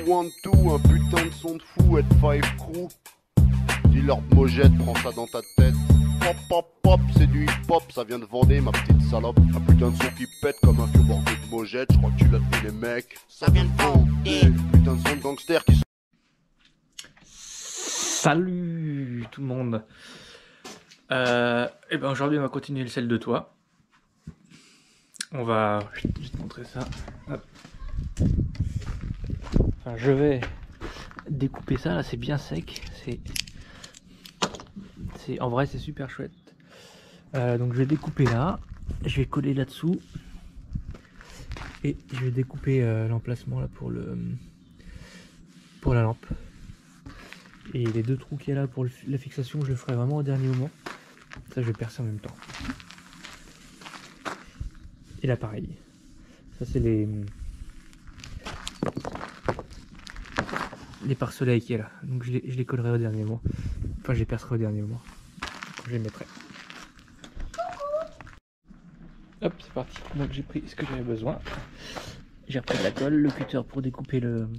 one, two, un putain de son de fou, head five crew. Dis-leur de Mojette, prends ça dans ta tête. Pop, pop, pop, c'est du hip-hop, ça vient de Vendée, ma petite salope. Un putain de son qui pète comme un vieux bordé de Mojette, je crois que tu l'as dit les mecs. Ça vient de Vendée, putain de son de gangster qui... Salut tout le monde. Et ben aujourd'hui on va continuer le sel de toit. On va... Je vais te montrer ça. Hop. Enfin, je vais découper ça, là c'est bien sec. En vrai c'est super chouette. Donc je vais découper là. Je vais coller là-dessous. Et je vais découper l'emplacement là pour la lampe. Et les deux trous qu'il y a là pour la fixation, je le ferai vraiment au dernier moment. Ça, je vais percer en même temps. Et là, pareil. Ça, c'est les pare-soleils qui est là. Donc, je les collerai au dernier moment. Enfin, je les percerai au dernier moment. Je les mettrai. Hop, c'est parti. Donc, j'ai pris ce que j'avais besoin. J'ai repris de la colle, le cutter pour découper le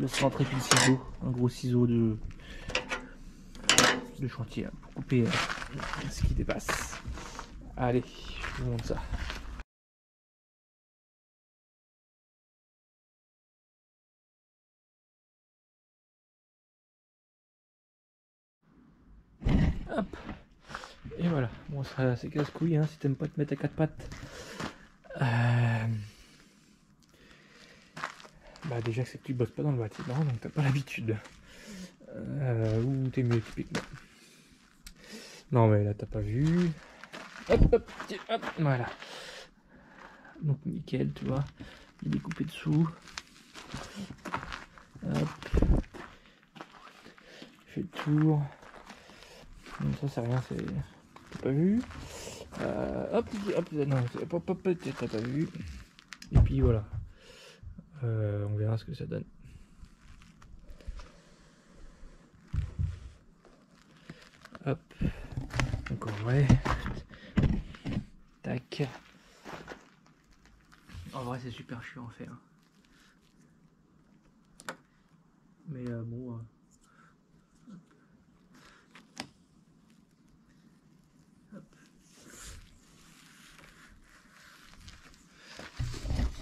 centre et puis le ciseau, un gros ciseau de chantier là, pour couper ce qui dépasse. Allez, je vous montre ça. Hop. Et voilà, bon ça c'est casse-couille hein, si t'aimes pas te mettre à quatre pattes. Bah déjà c'est que tu bosses pas dans le bâtiment, donc t'as pas l'habitude. Ou t'es mieux équipé que moi. Non mais là t'as pas vu. Hop hop, tiens, hop, voilà. Donc nickel, tu vois. Il est coupé dessous. Hop. Je fais le tour. Donc ça c'est rien, c'est... T'as pas vu. Hop, hop, non, hop, hop, t'as pas vu. Et puis voilà. On verra ce que ça donne. Hop. Donc en vrai. Tac. En vrai c'est super chiant à faire. Mais bon. Hop.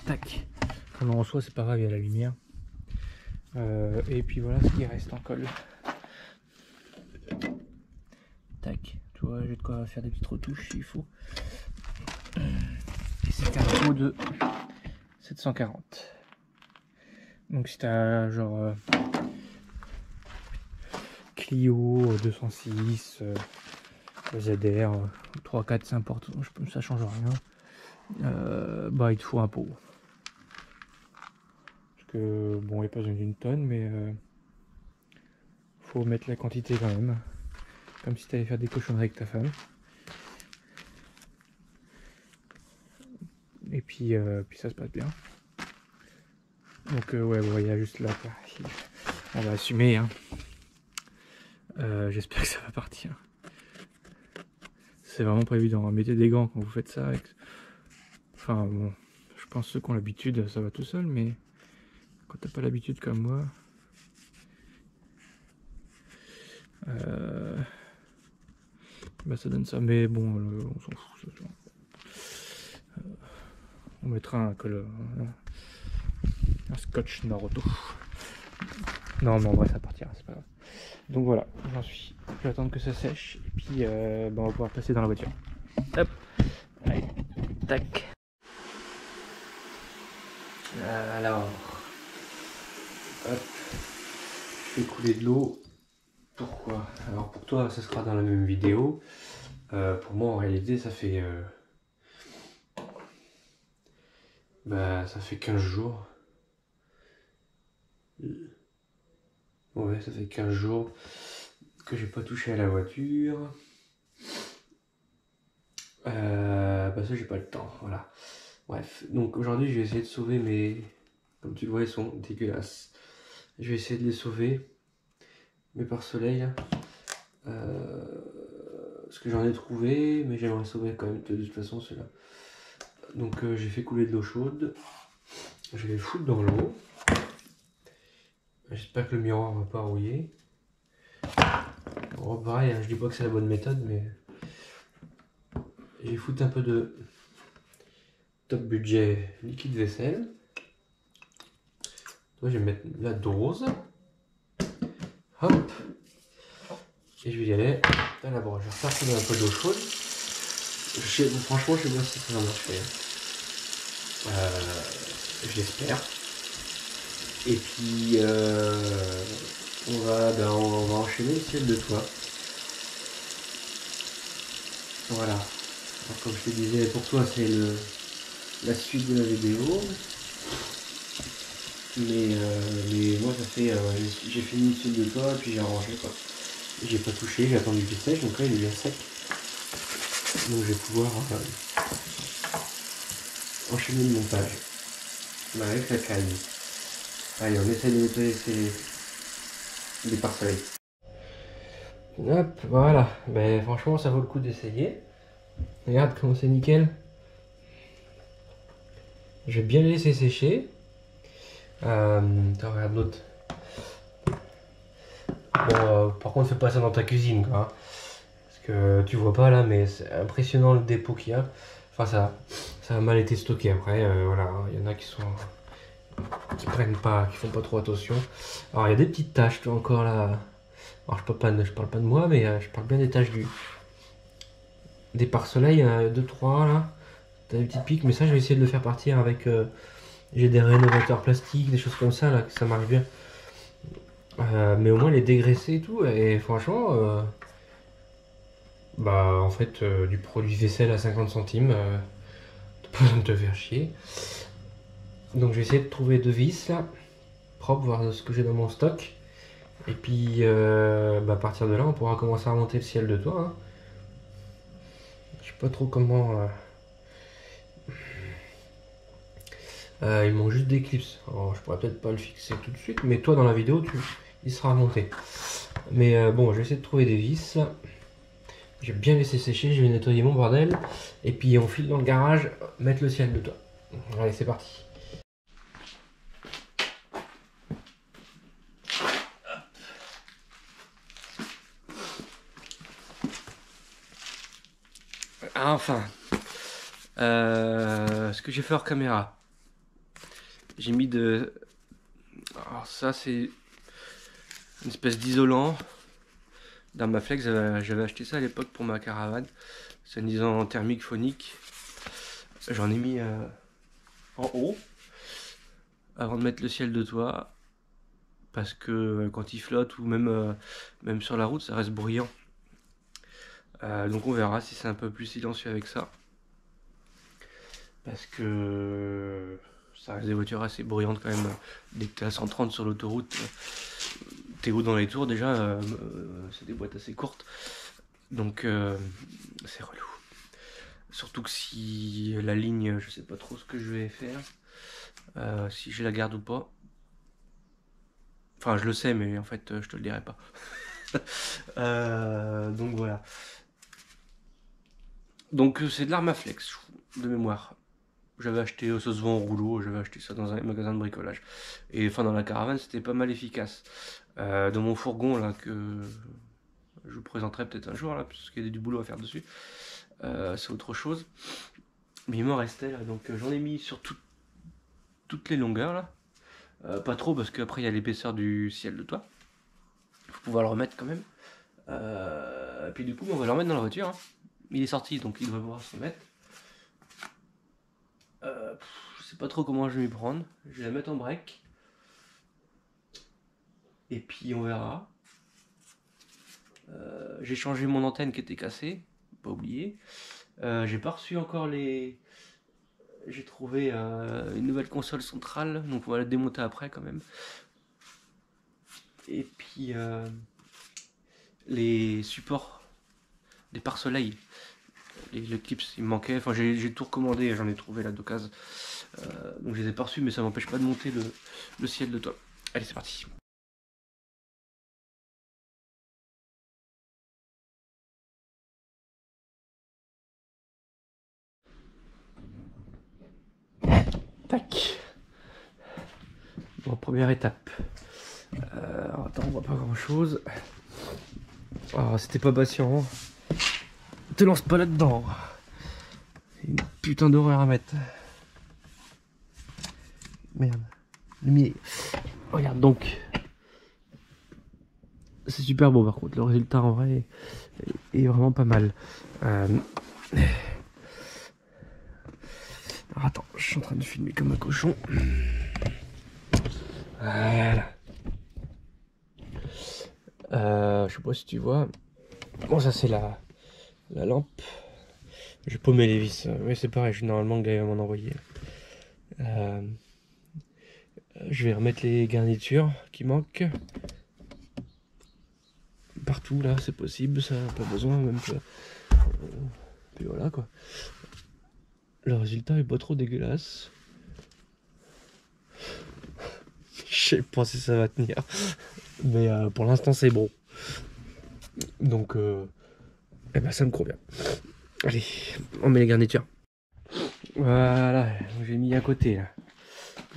Tac. Non, en soi c'est pas grave, il y a la lumière. Et puis voilà ce qui reste en colle. Tac, tu vois, j'ai de quoi faire des petites retouches s'il faut. Et c'est un pot de 740. Donc si t'as genre Clio 206, ZR 3, 4, c'est important, ça change rien. Bah il te faut un pot. Parce que bon, il n'y a pas besoin d'une tonne, mais faut mettre la quantité quand même. Comme si tu allais faire des cochonneries avec ta femme. Et puis ça se passe bien. Donc ouais, bon, il y a juste là. On va assumer. Hein. J'espère que ça va partir. C'est vraiment pas évident. Mettez des gants quand vous faites ça. Enfin bon, je pense que ceux qui ont l'habitude, ça va tout seul. Mais quand t'as pas l'habitude comme moi... bah ça donne ça, mais bon, on s'en fout. On mettra un scotch Naruto. Non, mais en vrai, ça partira, c'est pas grave. Donc voilà, j'en suis. Je vais attendre que ça sèche, et puis bah, on va pouvoir passer dans la voiture. Hop, allez, tac. Alors, hop, je fais couler de l'eau. Pourquoi? Alors pour toi ça sera dans la même vidéo. Pour moi en réalité ça fait ça fait 15 jours. Ouais, ça fait 15 jours que j'ai pas touché à la voiture. Ça j'ai pas le temps, voilà. Bref, donc aujourd'hui je vais essayer de sauver mes... Comme tu le vois, ils sont dégueulasses. Je vais essayer de les sauver. Mes pare-soleil. Parce que j'en ai trouvé, mais j'aimerais sauver quand même de toute façon ceux-là. Donc j'ai fait couler de l'eau chaude. Je vais le foutre dans l'eau. J'espère que le miroir va pas rouiller. Bon, pareil, hein, je dis pas que c'est la bonne méthode, mais j'ai foutu un peu de top budget liquide vaisselle. Toi, je vais mettre la dose. Hop. Et je vais y aller à la broche. Je vais refaire un peu d'eau chaude. Franchement, je sais pas si ça va marcher. J'espère. Et puis, on va enchaîner le ciel de toit. Voilà. Alors, comme je te disais, pour toi, c'est la suite de la vidéo. Mais moi, ça fait. J'ai fini le ciel de toit, puis j'ai arrangé quoi. J'ai pas touché, j'ai attendu qu'il sèche, donc là il est bien sec. Donc je vais pouvoir enchaîner le montage. Avec la calme. Allez, on essaie de nettoyer les pare-soleil. Hop, voilà. Ben, franchement, ça vaut le coup d'essayer. Regarde comment c'est nickel. Je vais bien les laisser sécher. Regarde l'autre. Bon, par contre, fais pas ça dans ta cuisine, quoi. Parce que tu vois pas là, mais c'est impressionnant le dépôt qu'il y a. Enfin, ça a mal été stocké après. Voilà, il y en a qui prennent pas, qui font pas trop attention. Alors, il y a des petites taches, tu vois, encore là. Alors, je parle pas de moi, mais je parle bien des taches des pare-soleil. Il y en a 2-3 là. T'as des petites piques, mais ça, je vais essayer de le faire partir avec. J'ai des rénovateurs plastiques, des choses comme ça là, que ça marche bien. Mais au moins les dégraisser et tout, et franchement, bah en fait, du produit vaisselle à 50 centimes, t'as pas besoin de te faire chier. Donc je vais essayer de trouver deux vis là, propres, voir ce que j'ai dans mon stock. Et puis bah, à partir de là, on pourra commencer à remonter le ciel de toit. Hein. Je sais pas trop comment. Il manque juste des clips. Alors, je pourrais peut-être pas le fixer tout de suite, mais toi dans la vidéo, il sera monté. Mais bon, je vais essayer de trouver des vis. Je vais bien laisser sécher, je vais nettoyer mon bordel. Et puis on file dans le garage, mettre le ciel de toit. Allez, c'est parti. Enfin, ce que j'ai fait hors caméra, j'ai mis de... Alors ça c'est une espèce d'isolant. Dans ma flex, j'avais acheté ça à l'époque pour ma caravane. C'est un isolant thermique phonique. J'en ai mis en haut avant de mettre le ciel de toit. Parce que quand il flotte ou même sur la route, ça reste bruyant. Donc on verra si c'est un peu plus silencieux avec ça. Parce que ça reste des voitures assez bruyantes quand même. Dès que tu es à 130 sur l'autoroute, t'es haut dans les tours déjà, c'est des boîtes assez courtes. Donc c'est relou. Surtout que si la ligne, je sais pas trop ce que je vais faire. Si je la garde ou pas. Enfin je le sais mais en fait je te le dirai pas. Donc voilà. Donc c'est de l'arme à flex de mémoire. J'avais acheté, ça se vend en rouleau, j'avais acheté ça dans un magasin de bricolage. Et enfin dans la caravane c'était pas mal efficace. Dans mon fourgon là que je vous présenterai peut-être un jour là, parce qu'il y a du boulot à faire dessus. C'est autre chose. Mais il m'en restait là, donc j'en ai mis sur toutes les longueurs là. Pas trop parce qu'après il y a l'épaisseur du ciel de toit. Faut pouvoir le remettre quand même. Et puis du coup on va le remettre dans la voiture. Hein. Il est sorti donc il doit pouvoir se mettre. Je sais pas trop comment je vais m'y prendre. Je vais la mettre en break. Et puis on verra. J'ai changé mon antenne qui était cassée. Pas oublié. J'ai pas reçu encore les... J'ai trouvé une nouvelle console centrale. Donc on va la démonter après quand même. Et puis les supports des pare-soleil. Le clips il me manquait. Enfin j'ai tout recommandé. J'en ai trouvé là d'occasion. Donc je les ai pas reçus mais ça m'empêche pas de monter le ciel de toit. Allez c'est parti. Tac. Bon première étape. attends, on voit pas grand chose. Ah, c'était pas patient. Hein. Te lance pas là-dedans. Une putain d'horreur à mettre. Merde. Le milieu. Regarde donc. C'est super beau par contre. Le résultat en vrai est vraiment pas mal. Alors, attends, je suis en train de filmer comme un cochon. Voilà. Je sais pas si tu vois. Bon, ça c'est la lampe. J'ai paumé les vis. Mais c'est pareil, normalement le gars va m'en envoyer. Je vais remettre les garnitures qui manquent. Partout là, c'est possible, ça n'a pas besoin même que. Puis voilà quoi. Le résultat est pas trop dégueulasse. Je sais pas si ça va tenir. Mais pour l'instant c'est bon. Donc eh ben ça me convient. Allez, on met les garnitures. Voilà, j'ai mis à côté là.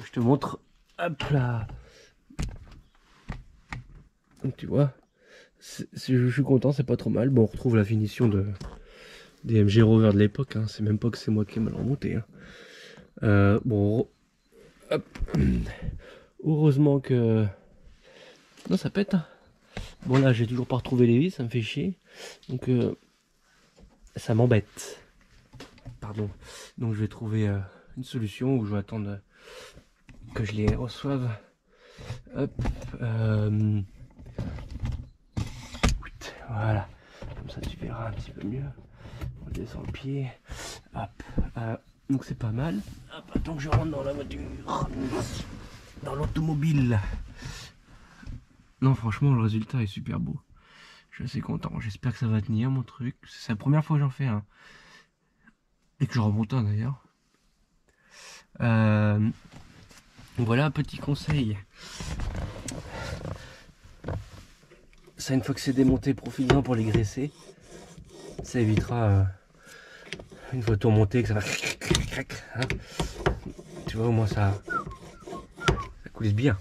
Je te montre. Hop là. Donc tu vois, je suis content, c'est pas trop mal. Bon, on retrouve la finition des MG Rover de l'époque. Hein. C'est même pas que c'est moi qui ai mal remonté. Hein. Bon, hop. Heureusement que... Non, ça pète. Hein. Bon là, j'ai toujours pas retrouvé les vis, ça me fait chier. Donc ça m'embête. Pardon. Donc je vais trouver une solution où je vais attendre que je les reçoive. Hop. Voilà. Comme ça tu verras un petit peu mieux. On descend le pied. Hop. Donc c'est pas mal. Hop, attends que je rentre dans la voiture. Dans l'automobile. Non, franchement, le résultat est super beau. Je suis assez content. J'espère que ça va tenir mon truc. C'est la première fois que j'en fais un. Et que je remonte un d'ailleurs. Voilà un petit conseil. Ça, une fois que c'est démonté, profite-en pour les graisser. Ça évitera, une fois tout remonté, que ça va crac, hein. Tu vois, au moins ça coulisse bien.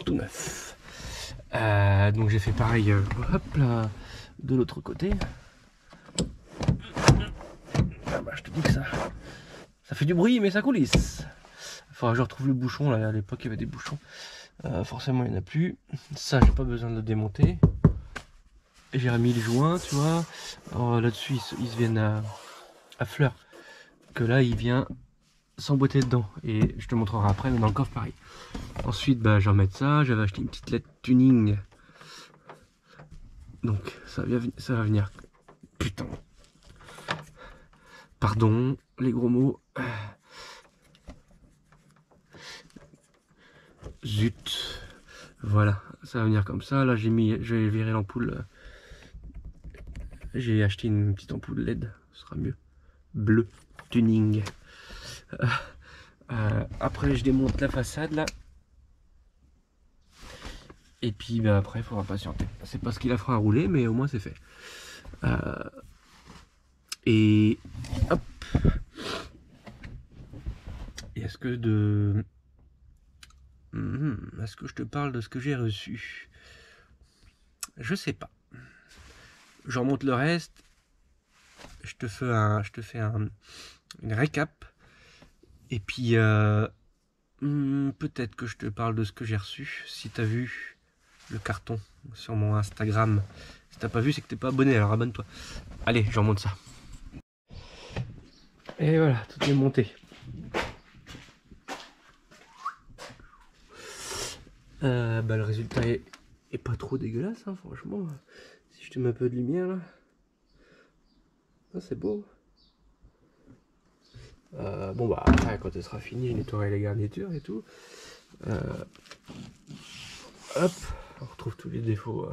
Tout neuf. Donc j'ai fait pareil, hop là, de l'autre côté. Ah bah, je te dis que ça fait du bruit, mais ça coulisse. Enfin, je retrouve le bouchon, là, à l'époque il y avait des bouchons. Forcément il n'y en a plus. Ça, j'ai pas besoin de le démonter. J'ai remis le joint, tu vois. Là-dessus, ils se viennent à fleurs. Que là, il vient s'emboîter dedans. Et je te montrerai après, mais dans le coffre, pareil. Ensuite, bah, je vais remettre ça. J'avais acheté une petite LED tuning. Donc, ça va venir. Putain. Pardon, les gros mots. Zut. Voilà, ça va venir comme ça. Là, j'ai viré l'ampoule. J'ai acheté une petite ampoule LED, ce sera mieux. Bleu, tuning. Après, je démonte la façade là. Et puis bah, après, il faudra patienter. C'est pas ce qu'il a fera à rouler, mais au moins c'est fait. Et hop. Et est-ce que je te parle de ce que j'ai reçu? Je sais pas. Je remonte le reste. Je te fais une récap. Et puis peut-être que je te parle de ce que j'ai reçu. Si t'as vu le carton sur mon Instagram. Si t'as pas vu, c'est que t'es pas abonné, alors abonne-toi. Allez, je remonte ça. Et voilà, tout est monté. Bah, le résultat est pas trop dégueulasse, hein, franchement. Si je te mets un peu de lumière là. Ah, c'est beau. Bon bah après, quand elle sera finie, je nettoierai les garnitures et tout. Hop, on retrouve tous les défauts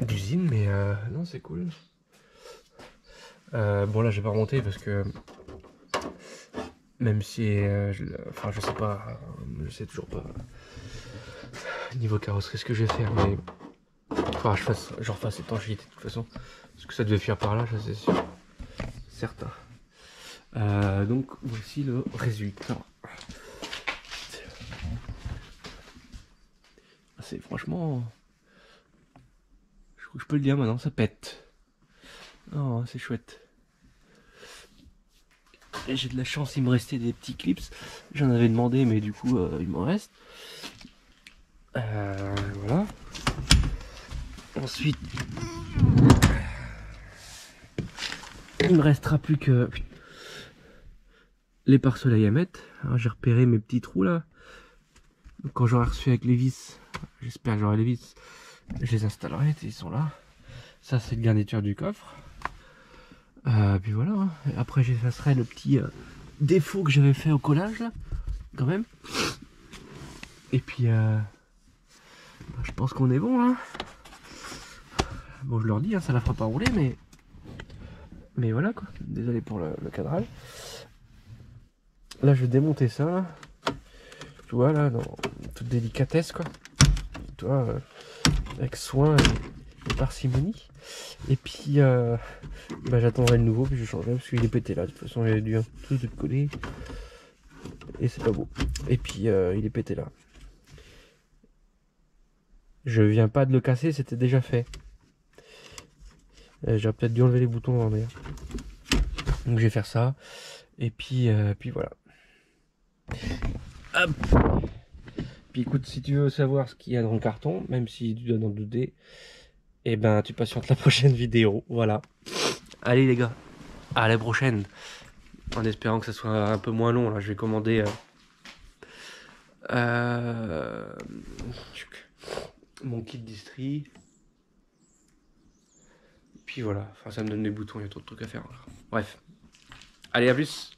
d'usine, mais non, c'est cool. Bon là, je vais pas remonter parce que même si, enfin, je sais pas, je sais toujours pas niveau carrosserie ce que je vais faire, mais enfin, je refasse l'étanchéité de toute façon, parce que ça devait finir par là, ça c'est sûr, certain. Donc voici le résultat. franchement, je peux le dire maintenant, ça pète. Oh, c'est chouette. Et j'ai de la chance, il me restait des petits clips. J'en avais demandé, mais du coup, il m'en reste. Voilà. Ensuite, il me restera plus que les pare-soleil à mettre. J'ai repéré mes petits trous là. Quand j'aurai reçu avec les vis, j'espère que j'aurai les vis, je les installerai, ils sont là. Ça c'est le garniture du coffre. Puis voilà, hein. Après j'effacerai le petit défaut que j'avais fait au collage là, quand même. Et puis je pense qu'on est bon là. Bon, je leur dis, hein, ça la fera pas rouler, mais voilà quoi. Désolé pour le cadrage. Là je vais démonter ça. Tu vois là, dans toute délicatesse quoi. Tu vois, avec soin et parcimonie. Et puis j'attendrai le nouveau, puis je changerai parce qu'il est pété là. De toute façon il a dû un peu de coller. Et c'est pas beau. Et puis il est pété là. Je viens pas de le casser, c'était déjà fait. J'aurais peut-être dû enlever les boutons en d'ailleurs. Donc je vais faire ça. Et puis voilà. Hop. Puis écoute, si tu veux savoir ce qu'il y a dans le carton, même si tu dois en douter, et ben tu patientes la prochaine vidéo. Voilà. Allez les gars, à la prochaine. En espérant que ça soit un peu moins long. Là, je vais commander mon kit distri. Puis voilà, enfin ça me donne des boutons, il y a trop de trucs à faire. Bref. Allez, à plus.